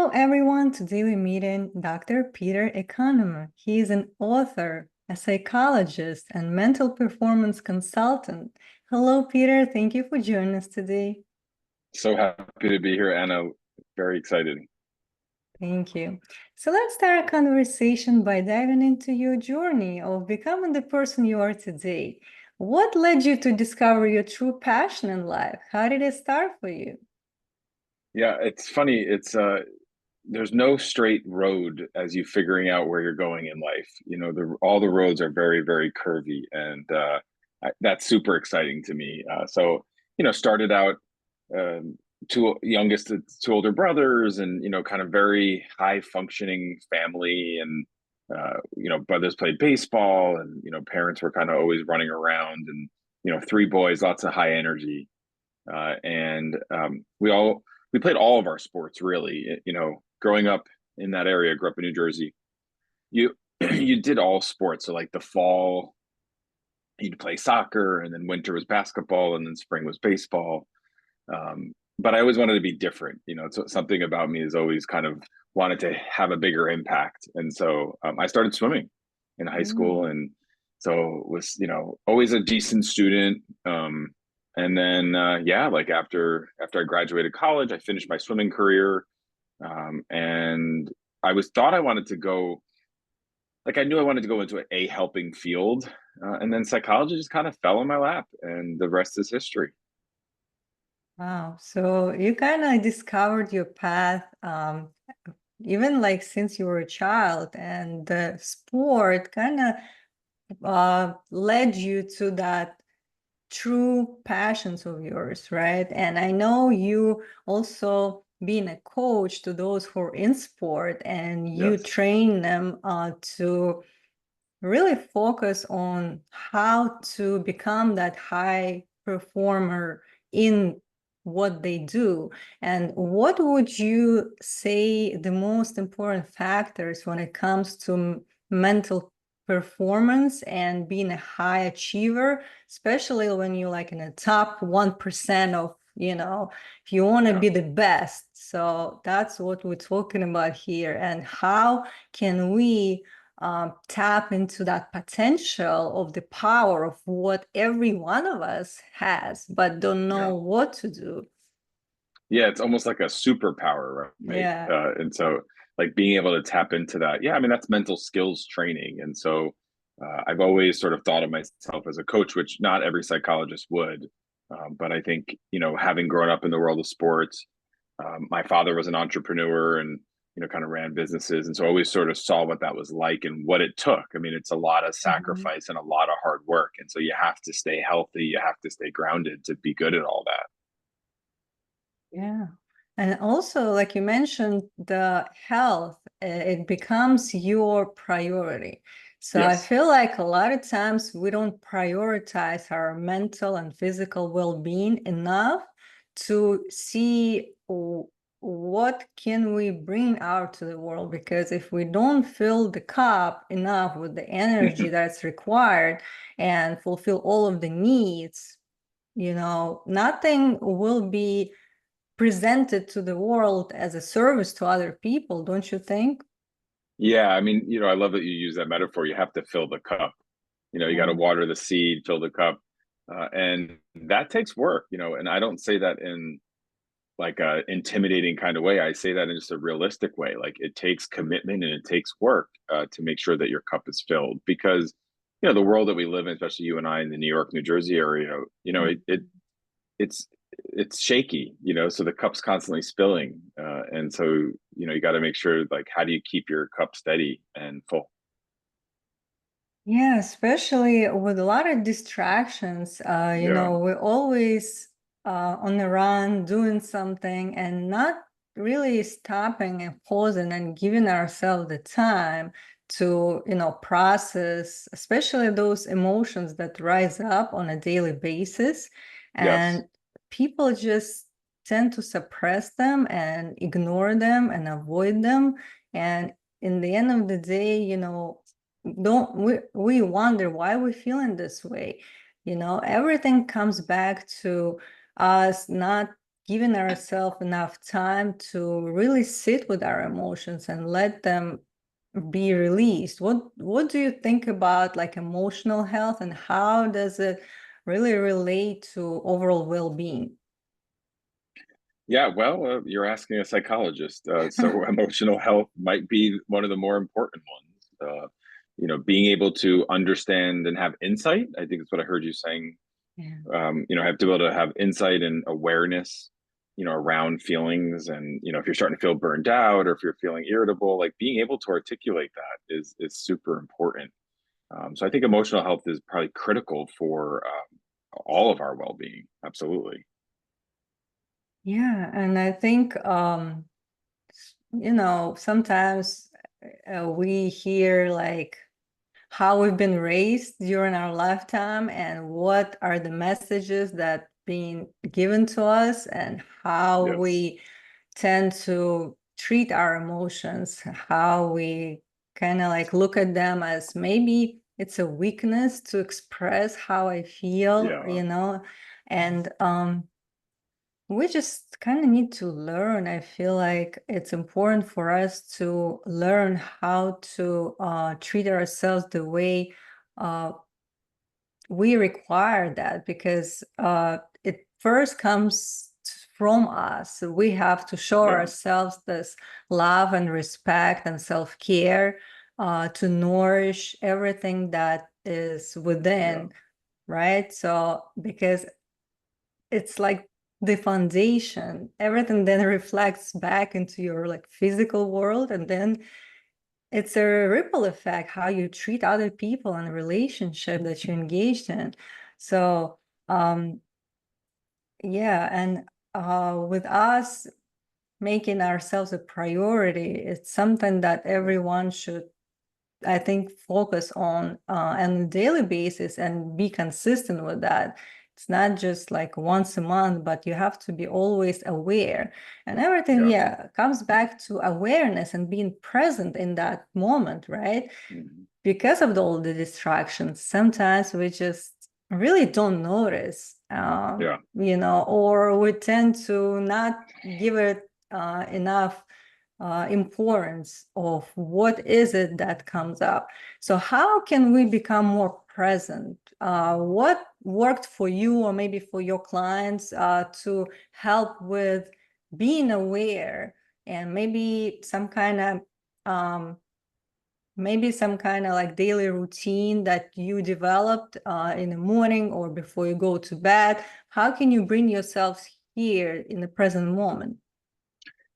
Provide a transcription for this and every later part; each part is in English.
Hello, everyone. Today we're meeting Dr. Peter Economou. He is an author, a psychologist, and mental performance consultant. Hello, Peter. Thank you for joining us today. So happy to be here, Anna. Very excited. Thank you. So let's start a conversation by diving into your journey of becoming the person you are today. What led you to discover your true passion in life? How did it start for you? Yeah, it's funny. There's no straight road as you figuring out where you're going in life. All the roads are very, very curvy, and that's super exciting to me. Started out two youngest, two older brothers, and kind of very high functioning family, and brothers played baseball, and parents were kind of always running around, and three boys, lots of high energy, and we played all of our sports really. Growing up in that area, grew up in New Jersey. You you did all sports. So like the fall, you'd play soccer, and then winter was basketball, and then spring was baseball. But I always wanted to be different. So something about me is always kind of wanted to have a bigger impact, and so I started swimming in high school, Mm. and so was always a decent student. And then yeah, like after I graduated college, I finished my swimming career, and I was thought I wanted to go, like I knew I wanted to go into a helping field, and then psychology just kind of fell in my lap, and the rest is history. Wow. So you kind of discovered your path, even like since you were a child, and the sport kind of led you to that true passions of yours, right? And I know you also being a coach to those who are in sport, and you Yes. train them to really focus on how to become that high performer in what they do. And what would you say the most important factors when it comes to mental performance and being a high achiever, especially when you're like in the top 1% of, if you want to Yeah. be the best. So that's what we're talking about here. And how can we tap into that potential of the power of what every one of us has, but don't Yeah. know what to do. Yeah, it's almost like a superpower, right? Yeah. And so, like being able to tap into that, yeah, I mean, that's mental skills training. And so, I've always sort of thought of myself as a coach, which not every psychologist would. But I think, having grown up in the world of sports, my father was an entrepreneur and, kind of ran businesses. And so I always sort of saw what that was like and what it took. I mean, it's a lot of Mhm. sacrifice and a lot of hard work. And so you have to stay healthy, you have to stay grounded to be good at all that. Yeah. And also, like you mentioned, the health, it becomes your priority. So I Yes. feel like a lot of times we don't prioritize our mental and physical well-being enough to see what can we bring out to the world. Because if we don't fill the cup enough with the energy that's required and fulfill all of the needs, nothing will be presented to the world as a service to other people, don't you think? Yeah, I mean, I love that you use that metaphor. You have to fill the cup. You got to Yeah. water the seed, fill the cup, and that takes work. And I don't say that in like a intimidating kind of way. I say that in just a realistic way. Like it takes commitment and it takes work to make sure that your cup is filled. Because the world that we live in, especially you and I in the New York, New Jersey area, it's it's shaky, so the cup's constantly spilling, and so you got to make sure, like, how do you keep your cup steady and full? Yeah, especially with a lot of distractions, Yeah. we're always on the run doing something and not really stopping and pausing and giving ourselves the time to, process, especially those emotions that rise up on a daily basis. Yes. And people just tend to suppress them and ignore them and avoid them. And in the end of the day, don't we wonder why we're feeling this way. Everything comes back to us not giving ourselves enough time to really sit with our emotions and let them be released. What do you think about like emotional health, and how does it really relate to overall well-being? Yeah, well, you're asking a psychologist, so emotional health might be one of the more important ones. Being able to understand and have insight, I think is what I heard you saying. Yeah. Have to be able to have insight and awareness, around feelings, and if you're starting to feel burned out or if you're feeling irritable, like being able to articulate that is super important. So I think emotional health is probably critical for all of our well-being. Absolutely. Yeah, and I think sometimes we hear like how we've been raised during our lifetime and what are the messages that being given to us, and how Yes. we tend to treat our emotions, how we kind of like look at them as maybe it's a weakness to express how I feel, Yeah. and we just kind of need to learn. I feel like it's important for us to learn how to treat ourselves the way uh, we require that, because it first comes from us. We have to show Yeah. ourselves this love and respect and self-care to nourish everything that is Yeah. within, right? So, because it's like the foundation, everything then reflects back into your like physical world, and then it's a ripple effect how you treat other people and relationship that you engaged in. So yeah, and with us making ourselves a priority, it's something that everyone should, I think, focus on a daily basis and be consistent with that. It's not just like once a month, but you have to be always aware. And everything, Yeah. yeah, comes back to awareness and being present in that moment, right? Mhm. Because of all the distractions, sometimes we just really don't notice, Yeah. or we tend to not give it enough importance of what is it that comes up. So how can we become more present? What worked for you or maybe for your clients to help with being aware, and maybe some kind of like daily routine that you developed in the morning or before you go to bed? How can you bring yourselves here in the present moment?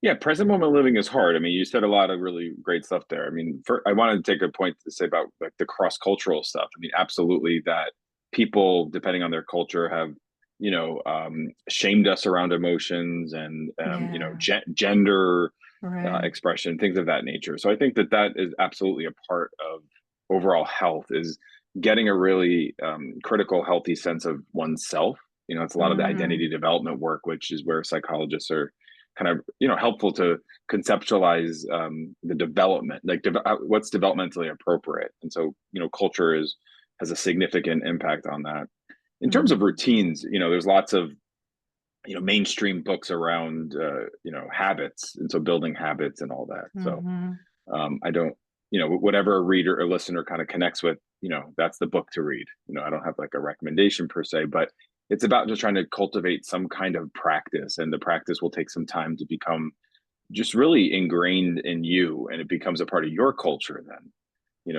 Yeah, present moment living is hard. I mean, you said a lot of really great stuff there. I mean, I wanted to take a point to say about like the cross-cultural stuff. I mean, absolutely that people, depending on their culture, have shamed us around emotions and Yeah, gender right. expression, things of that nature. So I think that that is absolutely a part of overall health, is getting a really critical, healthy sense of oneself. It's a lot of the Mm-hmm. identity development work, which is where psychologists are kind of helpful to conceptualize the development, like what's developmentally appropriate. And so culture has a significant impact on that. In terms of Mm-hmm. routines, there's lots of mainstream books around habits, and so building habits and all that. So Mm-hmm. I don't, whatever a reader or listener kind of connects with, that's the book to read. I don't have like a recommendation per se, but it's about just trying to cultivate some kind of practice, and the practice will take some time to become just really ingrained in you, and it becomes a part of your culture then.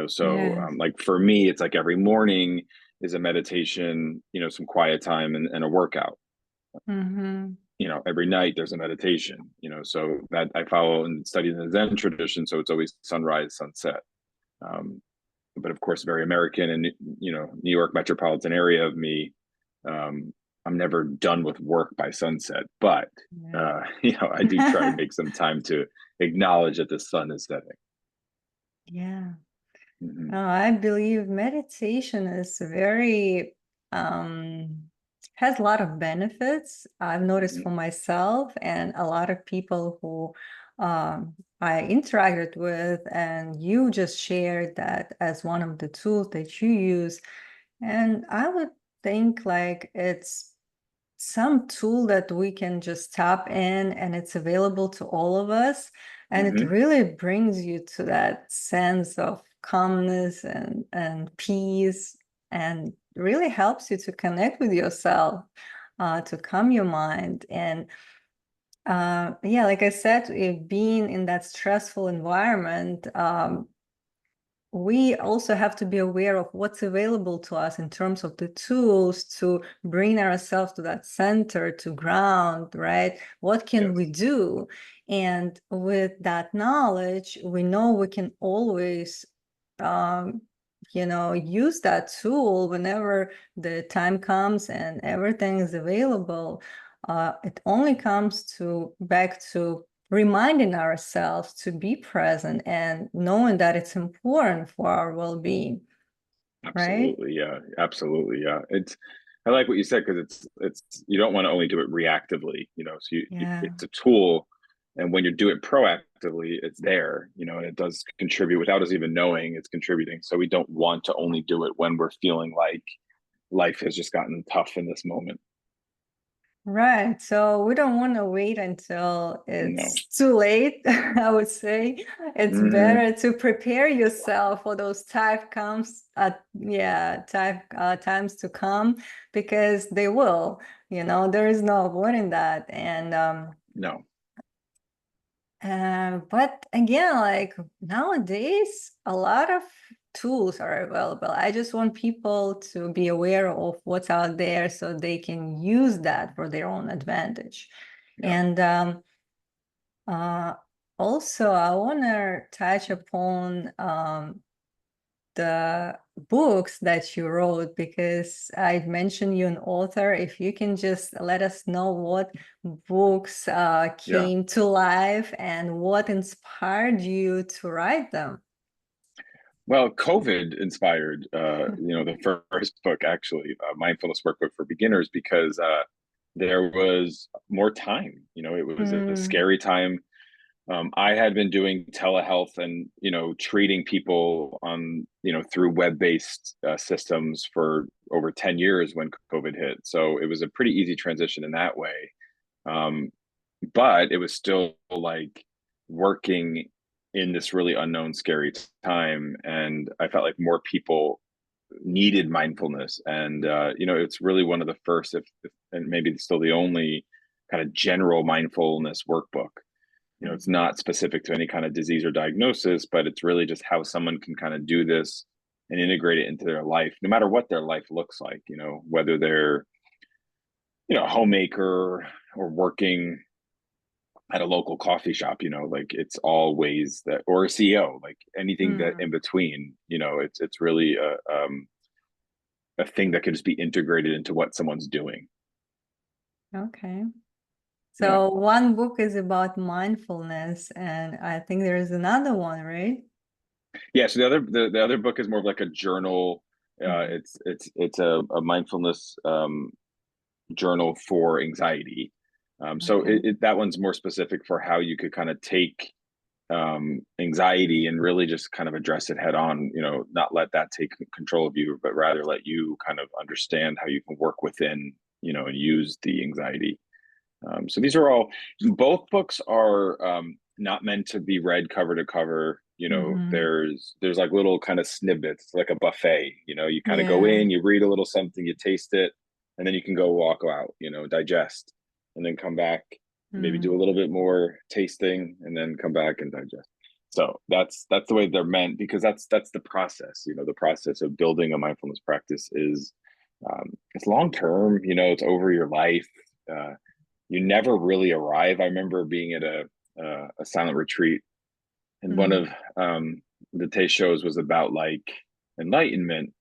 So Yes. like for me, it's like every morning is a meditation, some quiet time, and a workout. Mm-hmm. Every night there's a meditation, so that I follow and study the Zen tradition. So it's always sunrise, sunset. Um, but of course, very American and, New York metropolitan area of me. Um, I'm never done with work by sunset, but, I do try to Yeah. make some time to acknowledge that the sun is setting. Yeah. Hmm. No, I believe meditation is very has a lot of benefits. I've noticed Hmm. for myself and a lot of people who I interacted with, and you just shared that as one of the tools that you use. And I would think like it's some tool that we can just tap in and it's available to all of us. And it Hmm. really brings you to that sense of calmness and peace, and really helps you to connect with yourself, to calm your mind. And yeah, like I said, being in that stressful environment, we also have to be aware of what's available to us in terms of the tools to bring ourselves to that center, to ground, right? What can we Yes, do? And with that knowledge, we know we can always, um, use that tool whenever the time comes and everything is available. It only comes to back to reminding ourselves to be present and knowing that it's important for our well-being, right? absolutely. Yeah, absolutely. Yeah. I like what you said because you don't want to only do it reactively, so Yeah. it's a tool. And when you do it proactively, it's there, and it does contribute without us even knowing it's contributing. So we don't want to only do it when we're feeling like life has just gotten tough in this moment. Right. So we don't want to wait until No. it's too late, I would say. It's Hmm. better to prepare yourself for those times to come, because they will, there is no avoiding that. And No. but again, like nowadays, a lot of tools are available. I just want people to be aware of what's out there so they can use that for their own advantage. Yeah. And uh, also, I want to touch upon the books that you wrote, because I mentioned you an author. If you can just let us know what books Yeah. came to life and what inspired you to write them. Well, COVID inspired, the first book, actually, Mindfulness Workbook for Beginners, because there was more time. It was a Mm, scary time. I had been doing telehealth and, treating people on, through web-based systems for over 10 years when COVID hit. So it was a pretty easy transition in that way. Um, but it was still like working in this really unknown, scary time. And I felt like more people needed mindfulness. And, it's really one of the first, and maybe still the only kind of general mindfulness workbook. It's not specific to any kind of disease or diagnosis, but it's really just how someone can kind of do this and integrate it into their life, no matter what their life looks like, whether they're, a homemaker or working at a local coffee shop, like it's all ways that, or a CEO, like anything that in mm, between, it's really a thing that could just be integrated into what someone's doing. okay. Yeah. So one book is about mindfulness, and I think there is another one, right? Yeah. So the other book is more of like a journal. Mhm. It's a mindfulness journal for anxiety. So Okay. that one's more specific for how you could kind of take anxiety and really just kind of address it head on, not let that take control of you, but rather let you kind of understand how you can work within, and use the anxiety. So these are all, both books are not meant to be read cover to cover. Hmm. There's like little kind of snippets, like a buffet. You kind of go Yeah. in, you read a little something, you taste it, and then you can go walk out. Digest, and then come back, maybe do a Mm. little bit more tasting, and then come back and digest. So that's the way they're meant, because that's the process. The process of building a mindfulness practice is it's long term. It's over your life. You never really arrive. I remember being at a silent retreat, and one Mm. of the taste shows was about like enlightenment,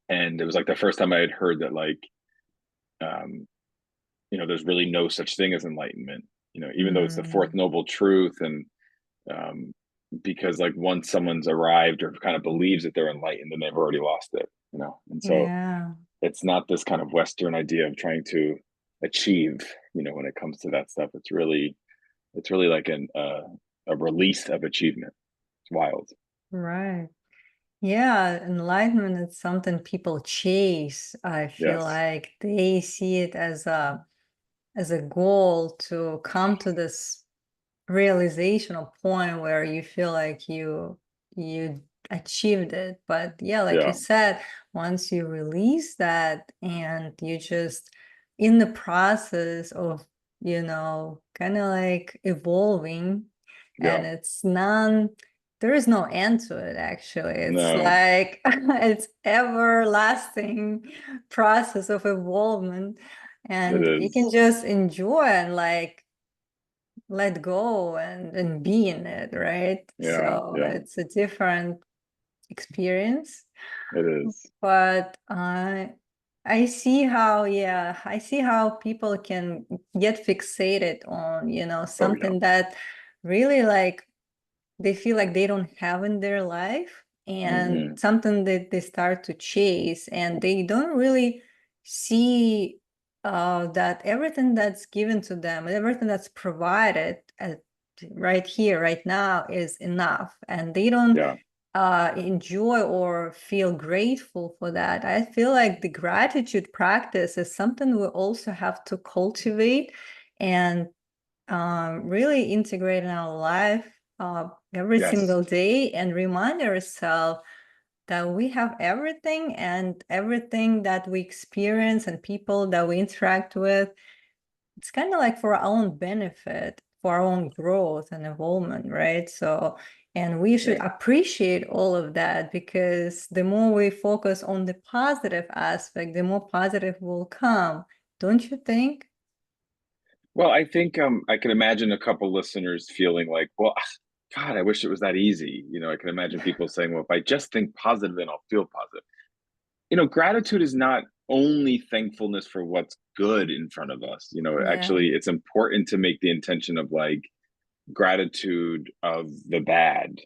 and it was like the first time I had heard that, like, um, there's really no such thing as enlightenment. Even though it's the fourth Mm. noble truth, and um, because like once someone's arrived or kind of believes that they're enlightened, then they've already lost it. And so Yeah. it's not this kind of Western idea of trying to achieve. When it comes to that stuff, it's really like a release of achievement. It's wild. Right. Yeah, enlightenment is something people chase. I feel Yes. like they see it as a goal to come to this realizational point where you feel like you achieved it. But yeah, like you Yeah. said, once you release that and you just in the process of, kind of like evolving, Yeah. and there is no end to it actually. It's No, like it's everlasting process of evolvement, it and you can is. just enjoy and like let go and be in it, right? Yeah. So Yeah, it's a different experience, it is. but I see how people can get fixated on, Oh, yeah. something that really like they feel like they don't have in their life, and Hmm. something that they start to chase, and they don't really see that everything that's given to them, everything that's provided right here, right now is enough, and they don't Yeah. enjoy or feel grateful for that. I feel like the gratitude practice is something we also have to cultivate and really integrate in our life every Yes. single day, and remind ourselves that we have everything, and everything that we experience and people that we interact with, it's kind of like for our own benefit, for our own growth and evolvement, right? So, and we should Yeah. appreciate all of that, because the more we focus on the positive aspect, the more positive will come. Don't you think? Well, I think I can imagine a couple listeners feeling like, well, God, I wish it was that easy. I can imagine people saying, well, if I just think positive, then I'll feel positive. Gratitude is not only thankfulness for what's good in front of us. Yeah. Actually, it's important to make the intention of like gratitude of the bad.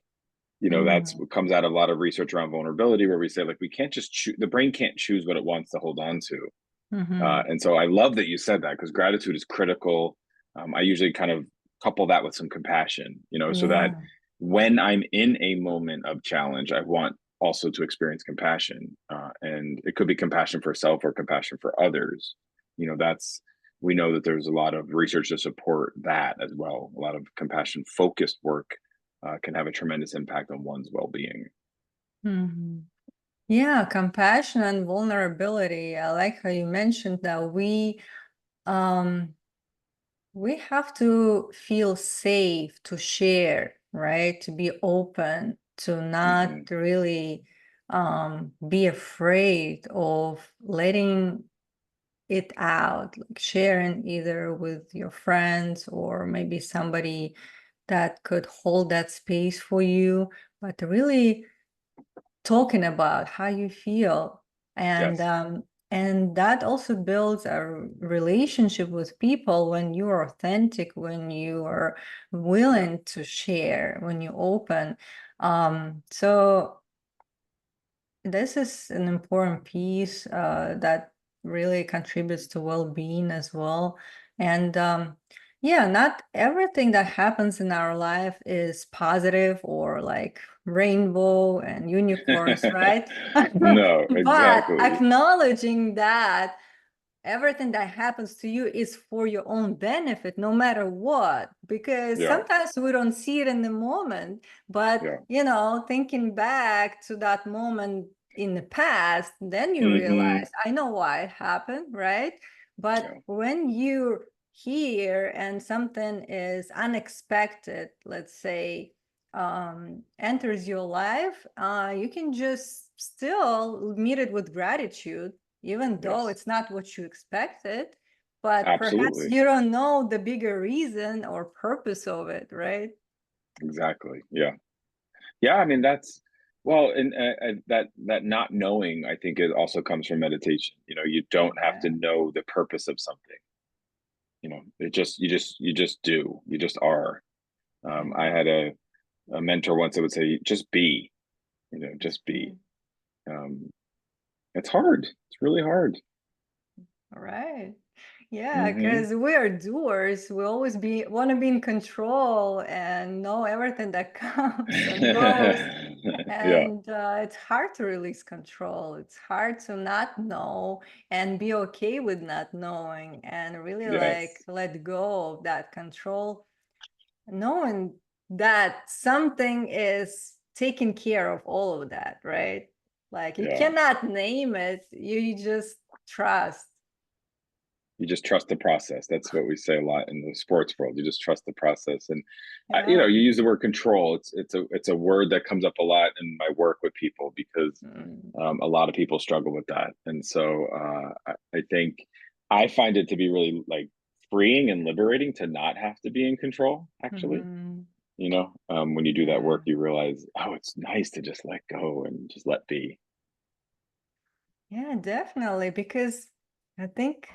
That's Mm-hmm. what comes out of a lot of research around vulnerability, where we say like we can't just choose, the brain can't choose what it wants to hold on to. Mm-hmm. And so I love that you said that, because gratitude is critical. I usually kind of couple that with some compassion, so that Yeah. when I'm in a moment of challenge, I want also to experience compassion. And it could be compassion for self or compassion for others. That's, we know that there's a lot of research to support that as well. A lot of compassion focused work can have a tremendous impact on one's well being. Mm-hmm. Yeah, compassion and vulnerability. I like how you mentioned that um we have to feel safe to share, right? To be open, to not Hmm. really be afraid of letting it out, like sharing either with your friends or maybe somebody that could hold that space for you, but really talking about how you feel, and Yes. um and that also builds a relationship with people when you are authentic, when you are Yeah. willing to share, when you open. So this is an important piece that really contributes to well-being as well. And yeah, not everything that happens in our life is positive or like rainbow and unicorns, right? No, But exactly. acknowledging that everything that happens to you is for your own benefit, no matter what, because Yeah. sometimes we don't see it in the moment, but Yeah. thinking back to that moment in the past, then you Hmm. realize, I know why it happened, right? But Yeah. when you're here and something is unexpected, let's say, enters your life, you can just still meet it with gratitude, even though Yes. it's not what you expected, but perhaps Absolutely. you don't know the bigger reason or purpose of it, right? Exactly. Yeah. Yeah. I mean, that's, well, and that not knowing, I think it also comes from meditation. You don't have to Yeah. know the purpose of something. You just do. You just are. I Yeah. had a mentor once that would say, just be. Just be. Mm. Um, it's hard. It's really hard. All right. Yeah, Hmm. because we're doers. We always want to be in control and know everything that comes and goes. Yeah, And it's hard to release control. It's hard to not know and be okay with not knowing and really like yes, let go of that control, knowing that something is taking care of all of that, right? Like you yeah. cannot name it, you just trust. You just trust the process. That's what we say a lot in the sports world. You just trust the process, and Yeah. you use the word control. It's a word that comes up a lot in my work with people because Mm. a lot of people struggle with that, and so I think I find it to be really like freeing and liberating to not have to be in control. Actually, Mhm. when you do that Yeah. work, you realize, oh, it's nice to just let go and just let be. Yeah, definitely. Because I think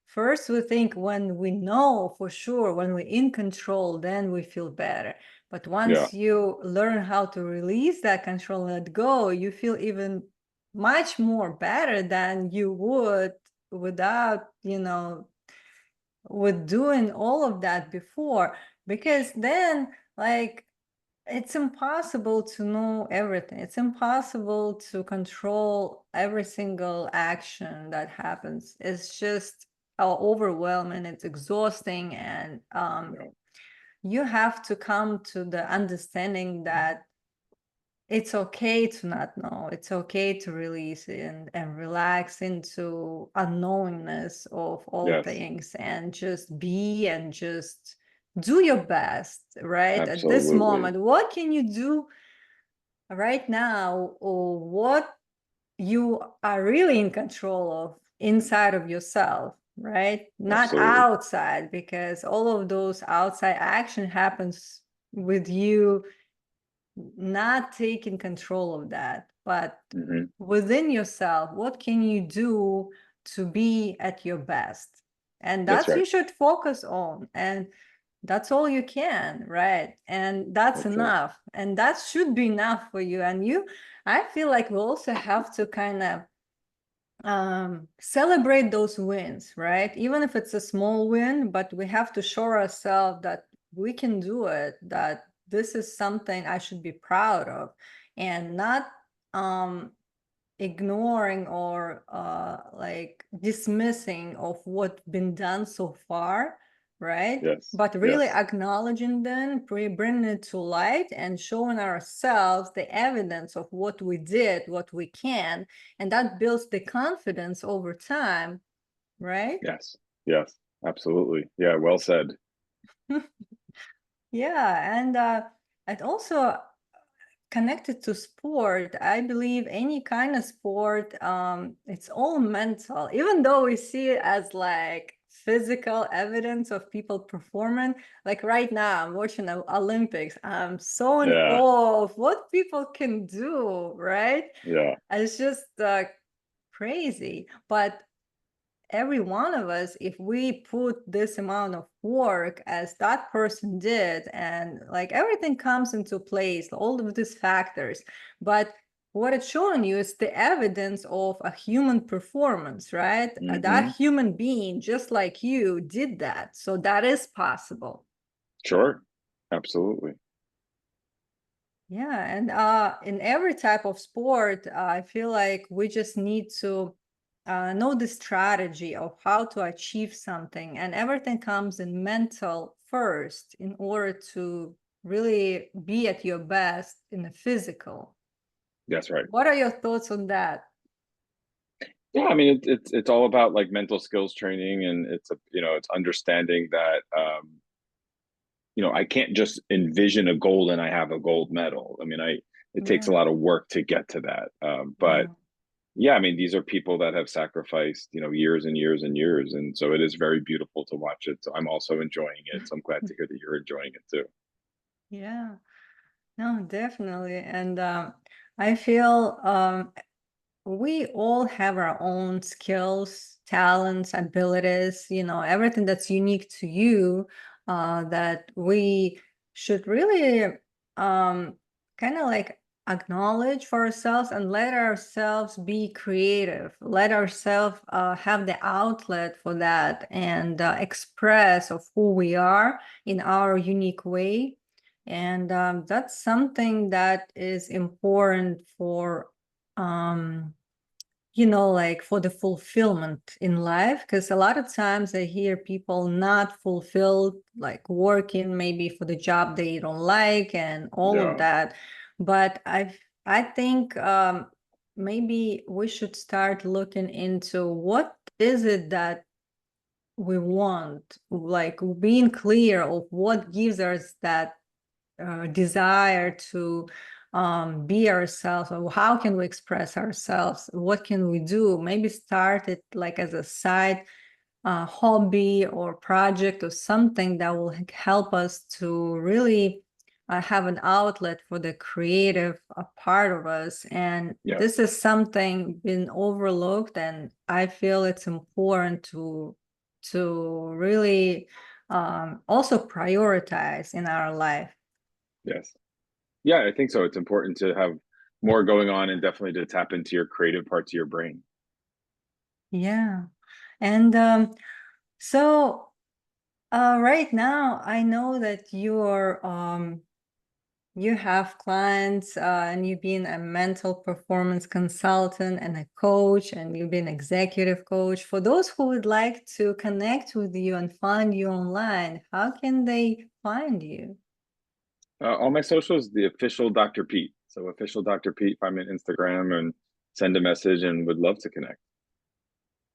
first we think when we know for sure, when we're in control, then we feel better. But Yeah, once you learn how to release that control and let go, you feel even much more better than you would without, with doing all of that before. Because then, like, it's impossible to know everything. It's impossible to control every single action that happens. It's just overwhelming, it's exhausting, and yeah, you have to come to the understanding that it's okay to not know. It's okay to release and relax into unknowingness of all yes, things and just be and just do your best, right? At this absolutely, moment, what can you do right now, or what you are really in control of inside of yourself, right? Not absolutely. outside, because all of those outside action happens with you not taking control of that. But Hmm. within yourself, what can you do to be at your best? And That's that's right. you should focus on. And that's all you can, right? And that's That's it. enough. And that should be enough for you. And I feel like we also have to kind of celebrate those wins, right? Even if it's a small win, but we have to show ourselves that we can do it, that this is something I should be proud of, and not um ignoring or like dismissing of what's been done so far, right? Yes. But really Yes. acknowledging them, bringing it to light and showing ourselves the evidence of what we did, what we can, and that builds the confidence over time, right? Yes. Yes. Absolutely. Yeah. Well said. Yeah, and also connected to sport, I believe any kind of sport, it's all mental. Even though we see it as like physical evidence of people performing, like right now I'm watching the Olympics. I'm so in Yeah. awe of what people can do, right? Yeah. It's just crazy. But every one of us, if we put this amount of work as that person did, and like everything comes into place, all of these factors, but what it's showing you is the evidence of a human performance, right? That Hmm. human being, just like you, did that. So that is possible. Sure. Absolutely. Yeah, and in every type of sport, I feel like we just need to know the strategy of how to achieve something, and everything comes in mental first in order to really be at your best in the physical. That's right. What are your thoughts on that? Yeah. I mean, it's all about like mental skills training, and it's understanding that I can't just envision a goal and I have a gold medal. I mean, it takes a Yeah, lot of work to get to that. But yeah. yeah, I mean, these are people that have sacrificed, years and years and years, and so it is very beautiful to watch it. So I'm also enjoying it. So I'm glad to hear that you're enjoying it too. Yeah, no, definitely. And I feel we all have our own skills, talents, abilities, everything that's unique to you, that we should really kind of like acknowledge for ourselves and let ourselves be creative, let ourselves have the outlet for that and express of who we are in our unique way. And that's something that is important for, like for the fulfillment in life. Because a lot of times I hear people not fulfilled, like working maybe for the job they don't like and all of Yeah. that. But I think maybe we should start looking into what is it that we want, like being clear of what gives us that desire to be ourselves, or how can we express ourselves, what can we do, maybe start it like as a side hobby or project or something that will help us to really have an outlet for the creative part of us. And this Yes. is something been overlooked, and I feel it's important to really also prioritize in our life. Yes. Yeah, I think so. It's important to have more going on and definitely to tap into your creative parts of your brain. Yeah. And so right now, I know that you have clients and you've been a mental performance consultant and a coach, and you've been executive coach. For those who would like to connect with you and find you online, how can they find you? All my socials, the official Dr. Pete. So official Dr. Pete, find me on Instagram and send a message and would love to connect.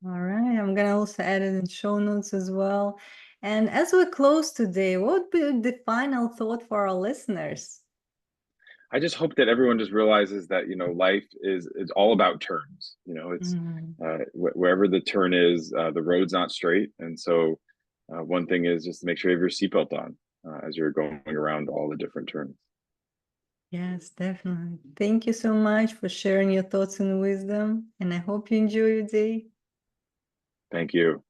All right, I'm gonna also add it in show notes as well. And as we close today, what would be the final thought for our listeners? I just hope that everyone just realizes that, life is all about turns. It's Mhm. wherever the turn is, the road's not straight. And so one thing is just to make sure you have your seatbelt on as you're going around all the different turns. Yes, definitely. Thank you so much for sharing your thoughts and wisdom, and I hope you enjoy your day. Thank you.